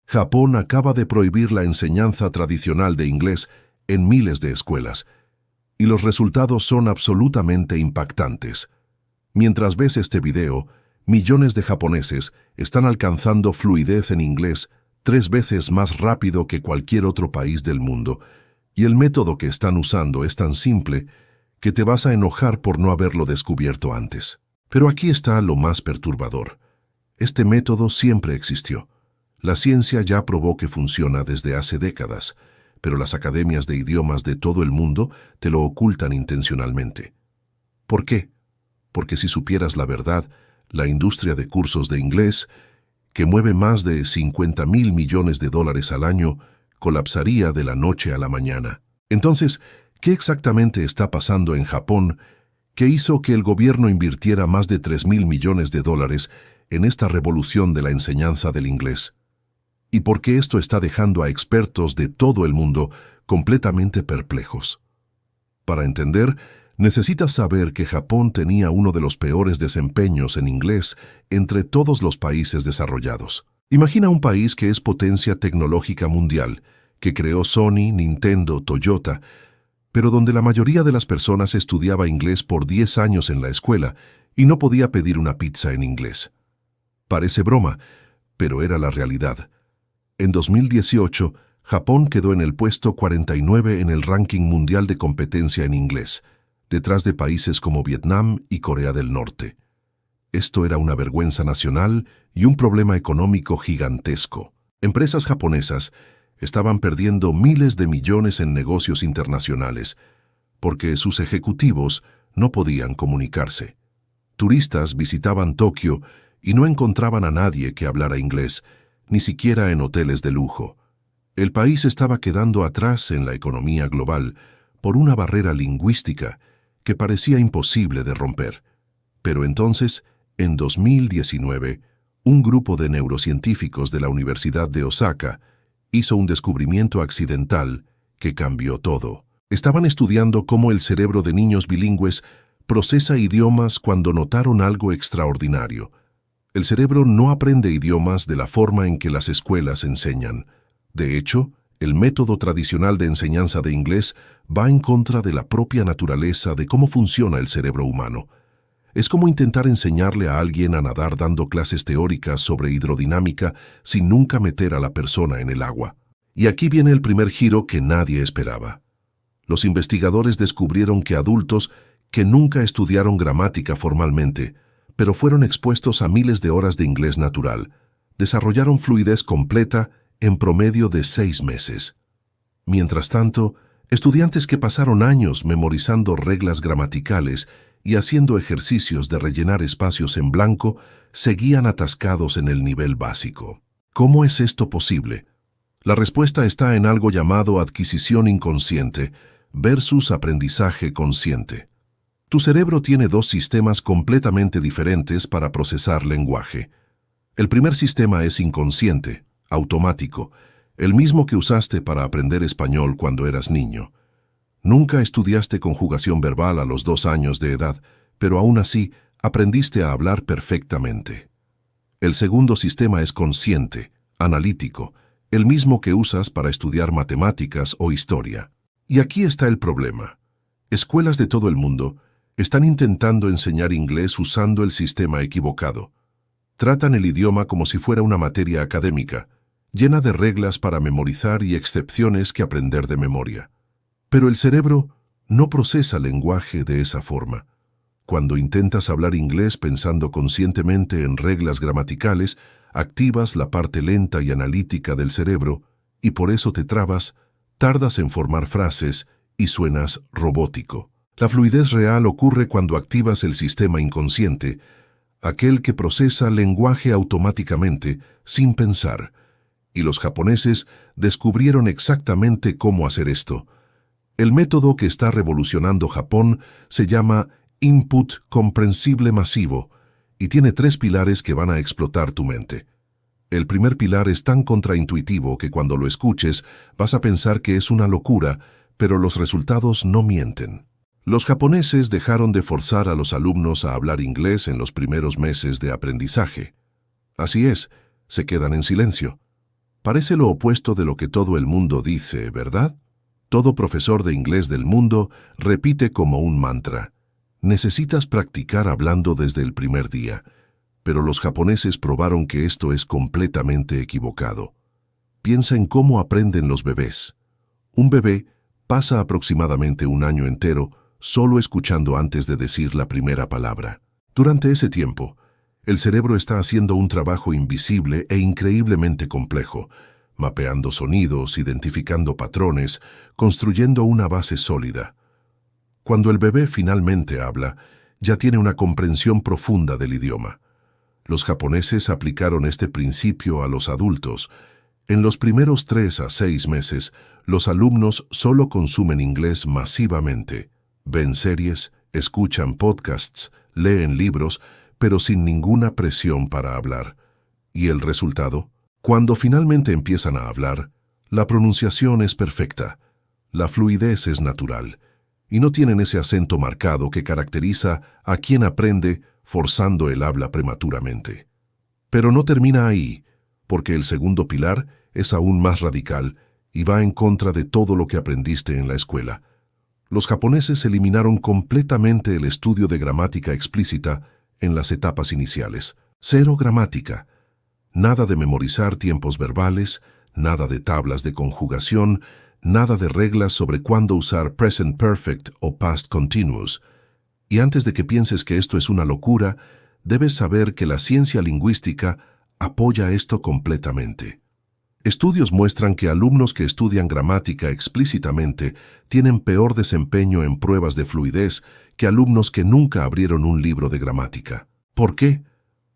Japón acaba de prohibir la enseñanza tradicional de inglés en miles de escuelas, y los resultados son absolutamente impactantes. Mientras ves este video, millones de japoneses están alcanzando fluidez en inglés 3 veces más rápido que cualquier otro país del mundo, y el método que están usando es tan simple que te vas a enojar por no haberlo descubierto antes. Pero aquí está lo más perturbador. Este método siempre existió. La ciencia ya probó que funciona desde hace décadas, pero las academias de idiomas de todo el mundo te lo ocultan intencionalmente. ¿Por qué? Porque si supieras la verdad, la industria de cursos de inglés, que mueve más de 50.000 millones de dólares al año, colapsaría de la noche a la mañana. Entonces, ¿qué exactamente está pasando en Japón que hizo que el gobierno invirtiera más de 3.000 millones de dólares en esta revolución de la enseñanza del inglés? ¿Y por qué esto está dejando a expertos de todo el mundo completamente perplejos? Para entender, necesitas saber que Japón tenía uno de los peores desempeños en inglés entre todos los países desarrollados. Imagina un país que es potencia tecnológica mundial, que creó Sony, Nintendo, Toyota, pero donde la mayoría de las personas estudiaba inglés por 10 años en la escuela y no podía pedir una pizza en inglés. Parece broma, pero era la realidad. En 2018, Japón quedó en el puesto 49 en el ranking mundial de competencia en inglés, detrás de países como Vietnam y Corea del Norte. Esto era una vergüenza nacional y un problema económico gigantesco. Empresas japonesas estaban perdiendo miles de millones en negocios internacionales porque sus ejecutivos no podían comunicarse. Turistas visitaban Tokio y no encontraban a nadie que hablara inglés, ni siquiera en hoteles de lujo. El país estaba quedando atrás en la economía global por una barrera lingüística que parecía imposible de romper. Pero entonces, en 2019, un grupo de neurocientíficos de la Universidad de Osaka hizo un descubrimiento accidental que cambió todo. Estaban estudiando cómo el cerebro de niños bilingües procesa idiomas cuando notaron algo extraordinario. El cerebro no aprende idiomas de la forma en que las escuelas enseñan. De hecho, el método tradicional de enseñanza de inglés va en contra de la propia naturaleza de cómo funciona el cerebro humano. Es como intentar enseñarle a alguien a nadar dando clases teóricas sobre hidrodinámica sin nunca meter a la persona en el agua. Y aquí viene el primer giro que nadie esperaba. Los investigadores descubrieron que adultos que nunca estudiaron gramática formalmente, pero fueron expuestos a miles de horas de inglés natural, desarrollaron fluidez completa en promedio de 6 meses. Mientras tanto, estudiantes que pasaron años memorizando reglas gramaticales y haciendo ejercicios de rellenar espacios en blanco, seguían atascados en el nivel básico. ¿Cómo es esto posible? La respuesta está en algo llamado adquisición inconsciente versus aprendizaje consciente. Tu cerebro tiene 2 sistemas completamente diferentes para procesar lenguaje. El primer sistema es inconsciente, automático, el mismo que usaste para aprender español cuando eras niño. Nunca estudiaste conjugación verbal a los 2 años de edad, pero aún así aprendiste a hablar perfectamente. El segundo sistema es consciente, analítico, el mismo que usas para estudiar matemáticas o historia. Y aquí está el problema. Escuelas de todo el mundo están intentando enseñar inglés usando el sistema equivocado. Tratan el idioma como si fuera una materia académica, llena de reglas para memorizar y excepciones que aprender de memoria. Pero el cerebro no procesa lenguaje de esa forma. Cuando intentas hablar inglés pensando conscientemente en reglas gramaticales, activas la parte lenta y analítica del cerebro y por eso te trabas, tardas en formar frases y suenas robótico. La fluidez real ocurre cuando activas el sistema inconsciente, aquel que procesa lenguaje automáticamente, sin pensar. Y los japoneses descubrieron exactamente cómo hacer esto. El método que está revolucionando Japón se llama Input Comprensible Masivo y tiene 3 pilares que van a explotar tu mente. El primer pilar es tan contraintuitivo que cuando lo escuches vas a pensar que es una locura, pero los resultados no mienten. Los japoneses dejaron de forzar a los alumnos a hablar inglés en los primeros meses de aprendizaje. Así es, se quedan en silencio. Parece lo opuesto de lo que todo el mundo dice, ¿verdad? Todo profesor de inglés del mundo repite como un mantra: necesitas practicar hablando desde el primer día. Pero los japoneses probaron que esto es completamente equivocado. Piensa en cómo aprenden los bebés. Un bebé pasa aproximadamente un año entero solo escuchando antes de decir la primera palabra. Durante ese tiempo, el cerebro está haciendo un trabajo invisible e increíblemente complejo, mapeando sonidos, identificando patrones, construyendo una base sólida. Cuando el bebé finalmente habla, ya tiene una comprensión profunda del idioma. Los japoneses aplicaron este principio a los adultos. En los primeros 3 a 6 meses, los alumnos solo consumen inglés masivamente. Ven series, escuchan podcasts, leen libros, pero sin ninguna presión para hablar. ¿Y el resultado? Cuando finalmente empiezan a hablar, la pronunciación es perfecta, la fluidez es natural, y no tienen ese acento marcado que caracteriza a quien aprende forzando el habla prematuramente. Pero no termina ahí, porque el segundo pilar es aún más radical y va en contra de todo lo que aprendiste en la escuela. Los japoneses eliminaron completamente el estudio de gramática explícita en las etapas iniciales. Cero gramática. Nada de memorizar tiempos verbales, nada de tablas de conjugación, nada de reglas sobre cuándo usar present perfect o past continuous. Y antes de que pienses que esto es una locura, debes saber que la ciencia lingüística apoya esto completamente. Estudios muestran que alumnos que estudian gramática explícitamente tienen peor desempeño en pruebas de fluidez que alumnos que nunca abrieron un libro de gramática. ¿Por qué?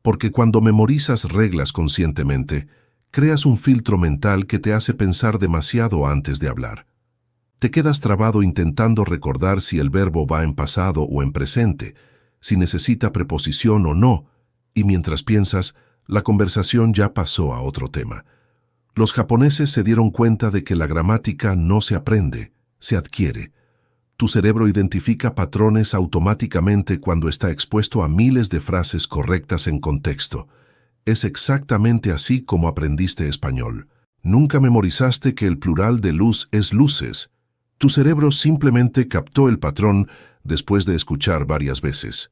Porque cuando memorizas reglas conscientemente, creas un filtro mental que te hace pensar demasiado antes de hablar. Te quedas trabado intentando recordar si el verbo va en pasado o en presente, si necesita preposición o no, y mientras piensas, la conversación ya pasó a otro tema. Los japoneses se dieron cuenta de que la gramática no se aprende, se adquiere. Tu cerebro identifica patrones automáticamente cuando está expuesto a miles de frases correctas en contexto. Es exactamente así como aprendiste español. Nunca memorizaste que el plural de luz es luces. Tu cerebro simplemente captó el patrón después de escuchar varias veces.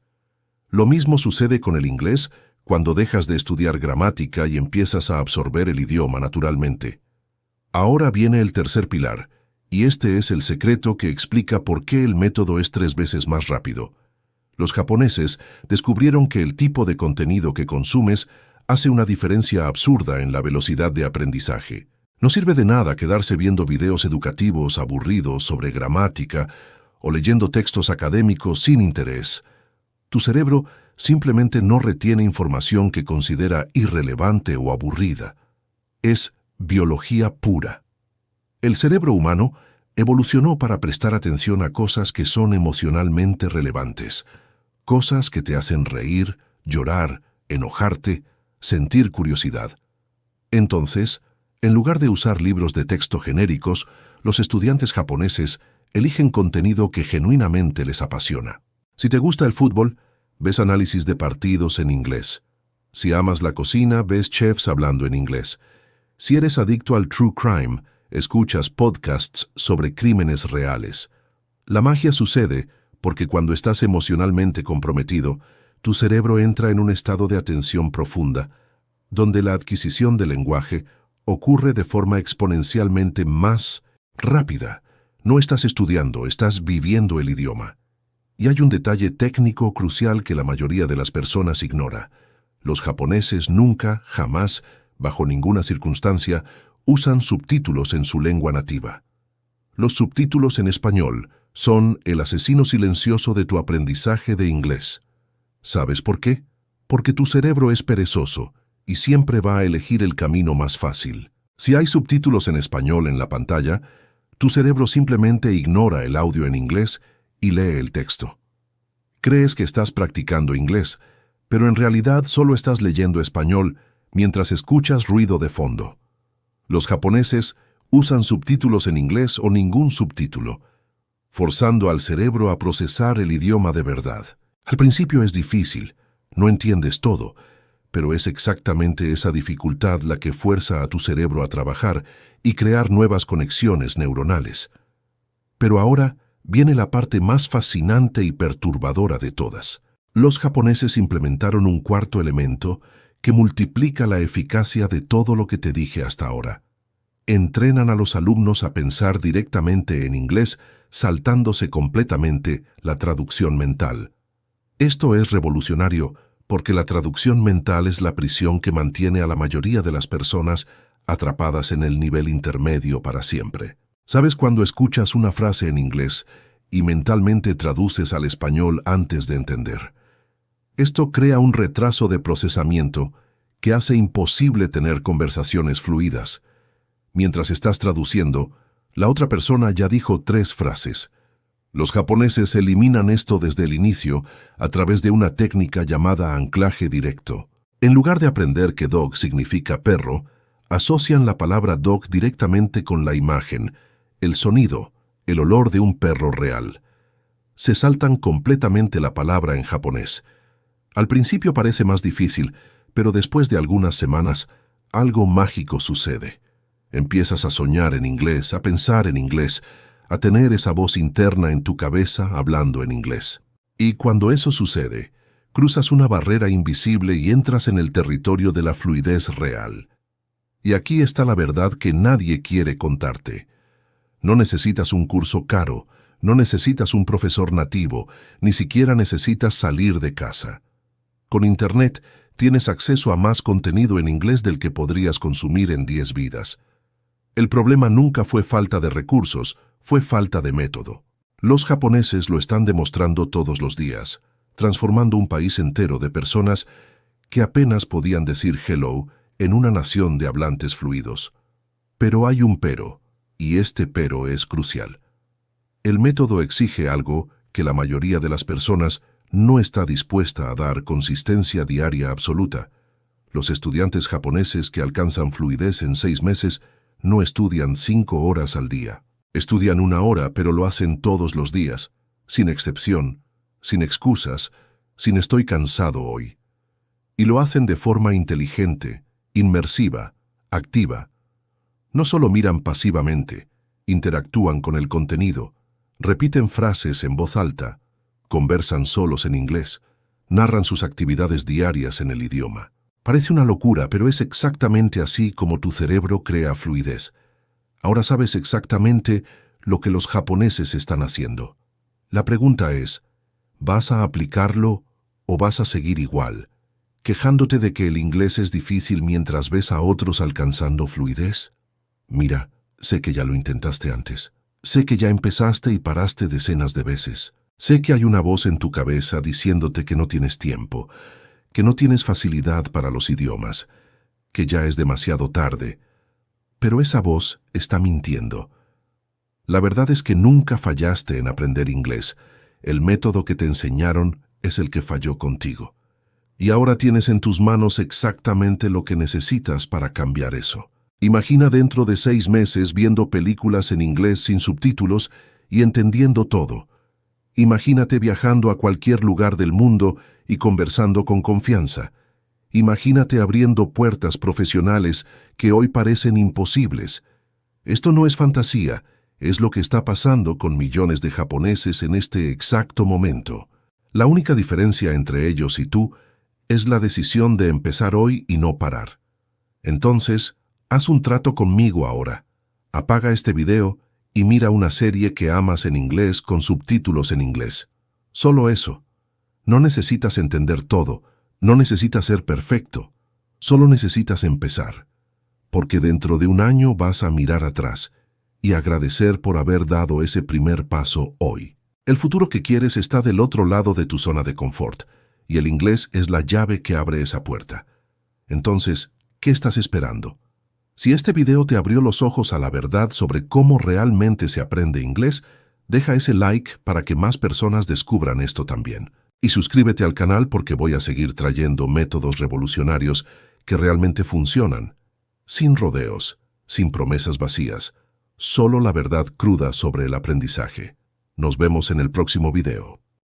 Lo mismo sucede con el inglés cuando dejas de estudiar gramática y empiezas a absorber el idioma naturalmente. Ahora viene el tercer pilar, y este es el secreto que explica por qué el método es 3 veces más rápido. Los japoneses descubrieron que el tipo de contenido que consumes hace una diferencia absurda en la velocidad de aprendizaje. No sirve de nada quedarse viendo videos educativos aburridos sobre gramática o leyendo textos académicos sin interés. Tu cerebro simplemente no retiene información que considera irrelevante o aburrida. Es biología pura. El cerebro humano evolucionó para prestar atención a cosas que son emocionalmente relevantes, cosas que te hacen reír, llorar, enojarte, sentir curiosidad. Entonces, en lugar de usar libros de texto genéricos, los estudiantes japoneses eligen contenido que genuinamente les apasiona. Si te gusta el fútbol, ves análisis de partidos en inglés. Si amas la cocina, ves chefs hablando en inglés. Si eres adicto al true crime, escuchas podcasts sobre crímenes reales. La magia sucede porque cuando estás emocionalmente comprometido, tu cerebro entra en un estado de atención profunda, donde la adquisición del lenguaje ocurre de forma exponencialmente más rápida. No estás estudiando, estás viviendo el idioma. Y hay un detalle técnico crucial que la mayoría de las personas ignora. Los japoneses nunca, jamás, bajo ninguna circunstancia, usan subtítulos en su lengua nativa. Los subtítulos en español son el asesino silencioso de tu aprendizaje de inglés. ¿Sabes por qué? Porque tu cerebro es perezoso y siempre va a elegir el camino más fácil. Si hay subtítulos en español en la pantalla, tu cerebro simplemente ignora el audio en inglés y lee el texto. Crees que estás practicando inglés, pero en realidad solo estás leyendo español mientras escuchas ruido de fondo. Los japoneses usan subtítulos en inglés o ningún subtítulo, forzando al cerebro a procesar el idioma de verdad. Al principio es difícil, no entiendes todo, pero es exactamente esa dificultad la que fuerza a tu cerebro a trabajar y crear nuevas conexiones neuronales. Pero ahora viene la parte más fascinante y perturbadora de todas. Los japoneses implementaron un cuarto elemento que multiplica la eficacia de todo lo que te dije hasta ahora. Entrenan a los alumnos a pensar directamente en inglés, saltándose completamente la traducción mental. Esto es revolucionario porque la traducción mental es la prisión que mantiene a la mayoría de las personas atrapadas en el nivel intermedio para siempre. ¿Sabes cuando escuchas una frase en inglés y mentalmente traduces al español antes de entender? Esto crea un retraso de procesamiento que hace imposible tener conversaciones fluidas. Mientras estás traduciendo, la otra persona ya dijo 3 frases. Los japoneses eliminan esto desde el inicio a través de una técnica llamada anclaje directo. En lugar de aprender que dog significa perro, asocian la palabra dog directamente con la imagen, el sonido, el olor de un perro real. Se saltan completamente la palabra en japonés. Al principio parece más difícil, pero después de algunas semanas, algo mágico sucede. Empiezas a soñar en inglés, a pensar en inglés, a tener esa voz interna en tu cabeza hablando en inglés. Y cuando eso sucede, cruzas una barrera invisible y entras en el territorio de la fluidez real. Y aquí está la verdad que nadie quiere contarte. No necesitas un curso caro, no necesitas un profesor nativo, ni siquiera necesitas salir de casa. Con Internet tienes acceso a más contenido en inglés del que podrías consumir en 10 vidas. El problema nunca fue falta de recursos, fue falta de método. Los japoneses lo están demostrando todos los días, transformando un país entero de personas que apenas podían decir hello en una nación de hablantes fluidos. Pero hay un pero, y este pero es crucial. El método exige algo que la mayoría de las personas no está dispuesta a dar: consistencia diaria absoluta. Los estudiantes japoneses que alcanzan fluidez en 6 meses no estudian 5 horas al día. Estudian 1 hora, pero lo hacen todos los días, sin excepción, sin excusas, sin estoy cansado hoy. Y lo hacen de forma inteligente, inmersiva, activa. No solo miran pasivamente, interactúan con el contenido, repiten frases en voz alta, conversan solos en inglés, narran sus actividades diarias en el idioma. Parece una locura, pero es exactamente así como tu cerebro crea fluidez. Ahora sabes exactamente lo que los japoneses están haciendo. La pregunta es, ¿vas a aplicarlo o vas a seguir igual, quejándote de que el inglés es difícil mientras ves a otros alcanzando fluidez? Mira, sé que ya lo intentaste antes. Sé que ya empezaste y paraste decenas de veces. Sé que hay una voz en tu cabeza diciéndote que no tienes tiempo, que no tienes facilidad para los idiomas, que ya es demasiado tarde. Pero esa voz está mintiendo. La verdad es que nunca fallaste en aprender inglés. El método que te enseñaron es el que falló contigo. Y ahora tienes en tus manos exactamente lo que necesitas para cambiar eso. Imagina dentro de 6 meses viendo películas en inglés sin subtítulos y entendiendo todo. Imagínate viajando a cualquier lugar del mundo y conversando con confianza. Imagínate abriendo puertas profesionales que hoy parecen imposibles. Esto no es fantasía, es lo que está pasando con millones de japoneses en este exacto momento. La única diferencia entre ellos y tú es la decisión de empezar hoy y no parar. Entonces, haz un trato conmigo ahora. Apaga este video y mira una serie que amas en inglés con subtítulos en inglés. Solo eso. No necesitas entender todo, no necesitas ser perfecto, solo necesitas empezar. Porque dentro de 1 año vas a mirar atrás y agradecer por haber dado ese primer paso hoy. El futuro que quieres está del otro lado de tu zona de confort, y el inglés es la llave que abre esa puerta. Entonces, ¿qué estás esperando? Si este video te abrió los ojos a la verdad sobre cómo realmente se aprende inglés, deja ese like para que más personas descubran esto también. Y suscríbete al canal porque voy a seguir trayendo métodos revolucionarios que realmente funcionan, sin rodeos, sin promesas vacías, solo la verdad cruda sobre el aprendizaje. Nos vemos en el próximo video.